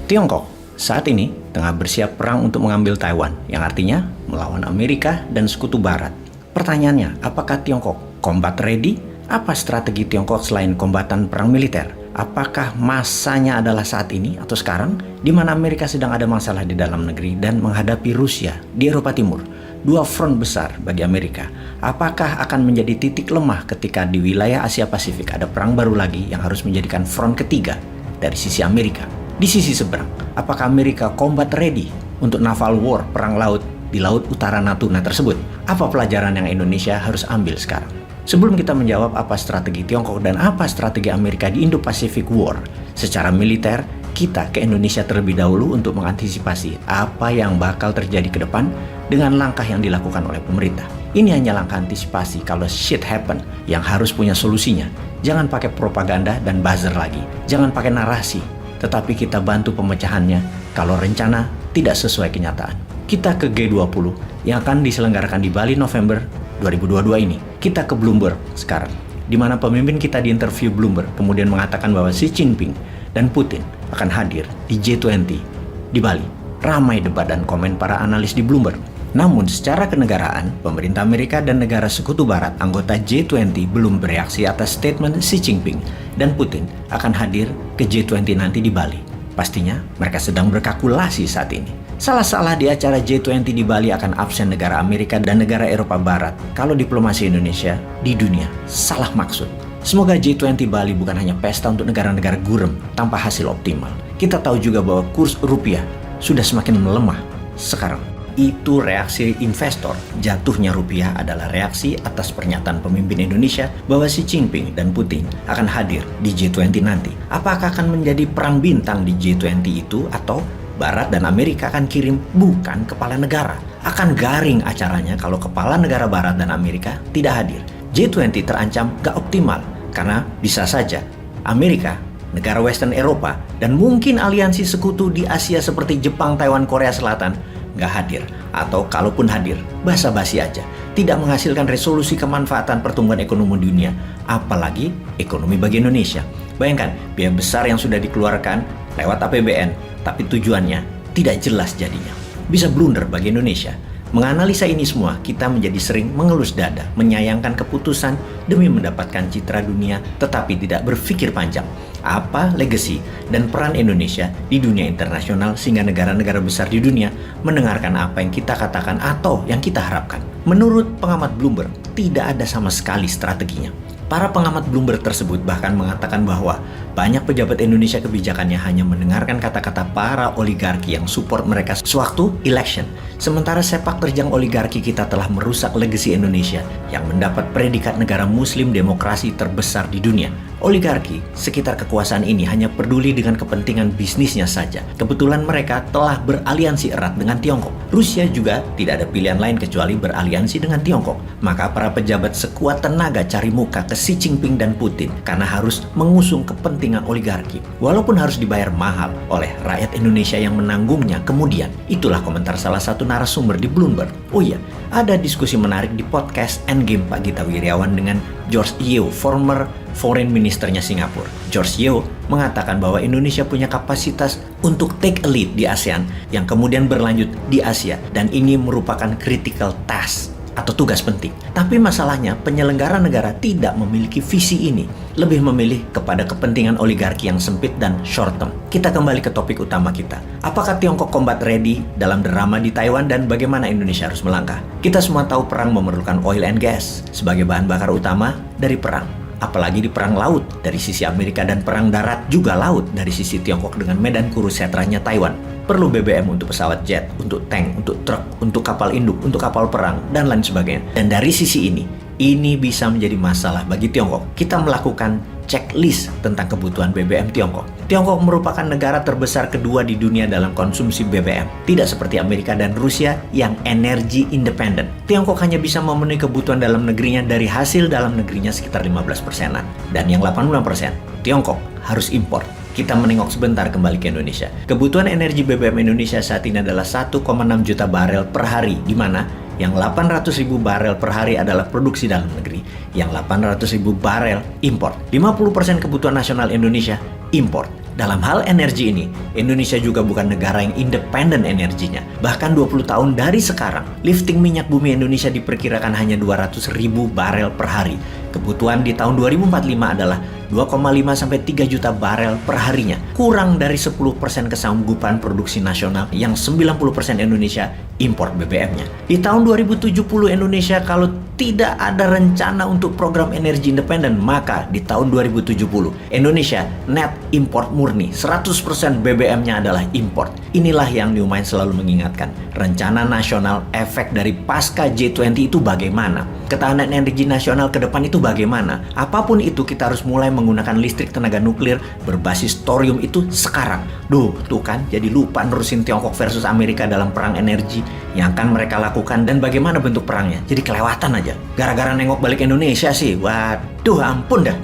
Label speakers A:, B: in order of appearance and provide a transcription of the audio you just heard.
A: Tiongkok saat ini tengah bersiap perang untuk mengambil Taiwan, yang artinya melawan Amerika dan Sekutu Barat. Pertanyaannya, apakah Tiongkok combat ready? Apa strategi Tiongkok selain kombatan perang militer? Apakah masanya adalah saat ini atau sekarang, di mana Amerika sedang ada masalah di dalam negeri dan menghadapi Rusia di Eropa Timur? Dua front besar bagi Amerika. Apakah akan menjadi titik lemah ketika di wilayah Asia Pasifik ada perang baru lagi yang harus menjadikan front ketiga dari sisi Amerika? Di sisi seberang, apakah Amerika combat ready untuk naval war, perang laut di Laut Utara Natuna tersebut? Apa pelajaran yang Indonesia harus ambil sekarang? Sebelum kita menjawab apa strategi Tiongkok dan apa strategi Amerika di Indo-Pacific War secara militer, kita ke Indonesia terlebih dahulu untuk mengantisipasi apa yang bakal terjadi ke depan dengan langkah yang dilakukan oleh pemerintah. Ini hanya langkah antisipasi kalau shit happen yang harus punya solusinya. Jangan pakai propaganda dan buzzer lagi. Jangan pakai narasi, tetapi kita bantu pemecahannya kalau rencana tidak sesuai kenyataan. Kita ke G20 yang akan diselenggarakan di Bali November 2022 ini. Kita ke Bloomberg sekarang, di mana pemimpin kita diinterview Bloomberg kemudian mengatakan bahwa Xi Jinping dan Putin akan hadir di G20 di Bali. Ramai debat dan komen para analis di Bloomberg. Namun secara kenegaraan, pemerintah Amerika dan negara sekutu barat anggota G20 belum bereaksi atas statement Xi Jinping dan Putin akan hadir ke G20 nanti di Bali. Pastinya mereka sedang berkalkulasi saat ini. Salah-salah di acara G20 di Bali akan absen negara Amerika dan negara Eropa Barat kalau diplomasi Indonesia di dunia salah maksud. Semoga G20 Bali bukan hanya pesta untuk negara-negara gurem tanpa hasil optimal. Kita tahu juga bahwa kurs rupiah sudah semakin melemah sekarang. Itu reaksi investor. Jatuhnya rupiah adalah reaksi atas pernyataan pemimpin Indonesia bahwa Xi Jinping dan Putin akan hadir di G20 nanti. Apakah akan menjadi perang bintang di G20 itu atau Barat dan Amerika akan kirim bukan kepala negara? Akan garing acaranya kalau kepala negara Barat dan Amerika tidak hadir. G20 terancam gak optimal karena bisa saja Amerika, negara Western Eropa, dan mungkin aliansi sekutu di Asia seperti Jepang, Taiwan, Korea Selatan nggak hadir, atau kalaupun hadir, basa-basi aja, tidak menghasilkan resolusi kemanfaatan pertumbuhan ekonomi dunia, apalagi ekonomi bagi Indonesia. Bayangkan, biaya besar yang sudah dikeluarkan lewat APBN, tapi tujuannya tidak jelas jadinya. Bisa blunder bagi Indonesia. Menganalisa ini semua, kita menjadi sering mengelus dada, menyayangkan keputusan demi mendapatkan citra dunia, tetapi tidak berpikir panjang. Apa legacy dan peran Indonesia di dunia internasional sehingga negara-negara besar di dunia mendengarkan apa yang kita katakan atau yang kita harapkan. Menurut pengamat Bloomberg, tidak ada sama sekali strateginya. Para pengamat Bloomberg tersebut bahkan mengatakan bahwa banyak pejabat Indonesia kebijakannya hanya mendengarkan kata-kata para oligarki yang support mereka sewaktu election. Sementara sepak terjang oligarki kita telah merusak legasi Indonesia yang mendapat predikat negara muslim demokrasi terbesar di dunia. Oligarki sekitar kekuasaan ini hanya peduli dengan kepentingan bisnisnya saja. Kebetulan mereka telah beraliansi erat dengan Tiongkok. Rusia juga tidak ada pilihan lain kecuali beraliansi dengan Tiongkok. Maka para pejabat sekuat tenaga cari muka ke Xi Jinping dan Putin karena harus mengusung kepentingan oligarki. Walaupun harus dibayar mahal oleh rakyat Indonesia yang menanggungnya kemudian. Itulah komentar salah satu narasumber di Bloomberg. Oh iya, ada diskusi menarik di podcast Endgame Pak Gita Wirjawan dengan George Yeo, former Foreign Ministernya Singapura. George Yeo mengatakan bahwa Indonesia punya kapasitas untuk take a lead di ASEAN yang kemudian berlanjut di Asia, dan ini merupakan critical task atau tugas penting. Tapi masalahnya penyelenggara negara tidak memiliki visi ini, lebih memilih kepada kepentingan oligarki yang sempit dan short term. Kita kembali ke topik utama kita. Apakah Tiongkok combat ready dalam drama di Taiwan dan bagaimana Indonesia harus melangkah? Kita semua tahu perang memerlukan oil and gas sebagai bahan bakar utama dari perang. Apalagi di perang laut dari sisi Amerika dan perang darat juga laut dari sisi Tiongkok dengan medan Kurusetranya Taiwan. Perlu BBM untuk pesawat jet, untuk tank, untuk truk, untuk kapal induk, untuk kapal perang, dan lain sebagainya. Dan dari sisi ini bisa menjadi masalah bagi Tiongkok. Kita melakukan checklist tentang kebutuhan BBM Tiongkok. Tiongkok merupakan negara terbesar kedua di dunia dalam konsumsi BBM. Tidak seperti Amerika dan Rusia yang energi independen. Tiongkok hanya bisa memenuhi kebutuhan dalam negerinya dari hasil dalam negerinya sekitar 15%-an. Dan yang 85% Tiongkok harus impor. Kita menengok sebentar kembali ke Indonesia. Kebutuhan energi BBM Indonesia saat ini adalah 1,6 juta barel per hari, di mana yang 800.000 barel per hari adalah produksi dalam negeri, yang 800.000 barel impor. 50% kebutuhan nasional Indonesia impor. Dalam hal energi ini, Indonesia juga bukan negara yang independen energinya. Bahkan 20 tahun dari sekarang, lifting minyak bumi Indonesia diperkirakan hanya 200.000 barel per hari. Kebutuhan di tahun 2045 adalah 2,5-3 juta barel per harinya. Kurang dari 10% kesanggupan produksi nasional yang 90% Indonesia impor BBM-nya. Di tahun 2070 Indonesia kalau tidak ada rencana untuk program energi independen, maka di tahun 2070 Indonesia net import murni, 100% BBM-nya adalah import. Inilah yang New Mind selalu mengingatkan. Rencana nasional efek dari pasca G20 itu bagaimana? Ketahanan energi nasional ke depan itu bagaimana? Apapun itu kita harus mulai menggunakan listrik tenaga nuklir berbasis thorium itu sekarang. Tuh kan jadi lupa nerusin Tiongkok versus Amerika dalam perang energi yang akan mereka lakukan dan bagaimana bentuk perangnya. Jadi kelewatan aja. Gara-gara nengok balik Indonesia sih, waduh ampun dah.